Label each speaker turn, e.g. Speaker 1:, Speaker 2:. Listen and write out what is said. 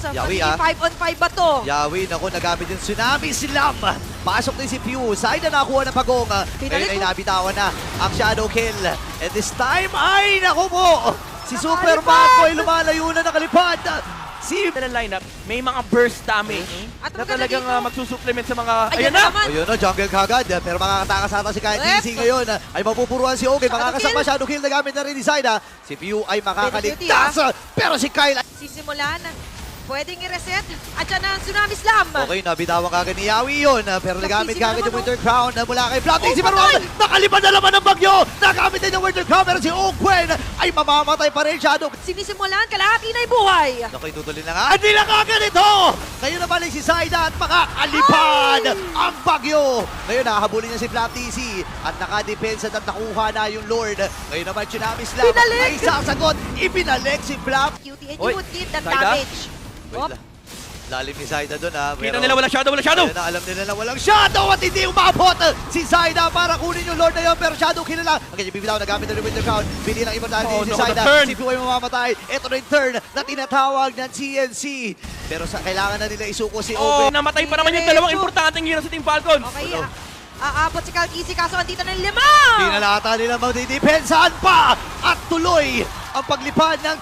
Speaker 1: Yawi,
Speaker 2: Magiging 5 on 5 ba to?
Speaker 1: Yawi, naku, nagamit yung Tsunami Slam. Pasok din si Pew. Side na nakuha ng Pagong. Ngayon ay nabitawan na ang Shadow Kill. And this time, ay, naku po! Si Super Mako ay lumalayo na nakalipad. Si
Speaker 3: Sa lineup, may mga burst damage
Speaker 2: At
Speaker 3: na
Speaker 2: maganda
Speaker 3: talagang
Speaker 2: dito.
Speaker 3: magsusupplement sa mga...
Speaker 2: Ayan na naman.
Speaker 1: Ayun na, jungle kagad. Pero makakatakas ata si Kyle DC ngayon. Ay mapupuruan si Oge. Makakasama Shadow Kill na gamit na rin ni Zaida. Si Pew ay makakaligtas. Pero si Kyle
Speaker 2: Sisimulan. Pwedeng i-reset. At dyan na ang Tsunami Slam.
Speaker 1: okay, nabitawan kagad ni Yawi yun. Pero nagamit
Speaker 2: Nagsisi
Speaker 1: kagad
Speaker 2: naman,
Speaker 1: yung Winter Crown mula kay Flat.
Speaker 2: Oh,
Speaker 1: Si Maruan,
Speaker 2: patay!
Speaker 1: nakalipad na naman ng bagyo. Nagamit din yung Winter Crown. Pero si Ogwen ay mamamatay pa rin Shadow.
Speaker 2: Sinisimulan, kalahati na yung buhay.
Speaker 1: Naku, itutulin na nga. Hindi na kagad ito! Ngayon naman ay si Zaida at makakalipad ang bagyo. Ngayon nakahabulin niya si Flat TC at nakadepensa at nakuha na yung Lord. Ngayon naman Tsunami Slam.
Speaker 2: Binalik!
Speaker 1: Ay sasagot. Ibinalik si Flat.
Speaker 2: QT, and
Speaker 3: Oy,
Speaker 2: you would need that
Speaker 3: Zaida?
Speaker 2: damage.
Speaker 1: Wait
Speaker 2: Op.
Speaker 1: lang. Lalim ni Zaida doon ha.
Speaker 3: Kita nila walang shadow, walang shadow!
Speaker 1: Ayun na, alam nila na walang shadow at hindi umabot si Zaida para kunin yung Lord na yun. Pero shadow kill na lang. Ang kanyang bibitaw, nagamit na rin Winter Crown. Binilang importante
Speaker 3: Oh,
Speaker 1: si
Speaker 3: no,
Speaker 1: Zaida.
Speaker 3: the turn.
Speaker 1: Si Pew ay mamamatay. Ito na yung turn na tinatawag ng CNC. Pero kailangan na nila isuko si
Speaker 3: Oh,
Speaker 1: Obe.
Speaker 3: namatay pa naman yung dalawang importanteng hero sa Team Falcon.
Speaker 2: Okay, aabot si Kalkisi kaso andito na yung 5.
Speaker 1: Pinalata nila magdidepensahan pa at tuloy ang paglipad ng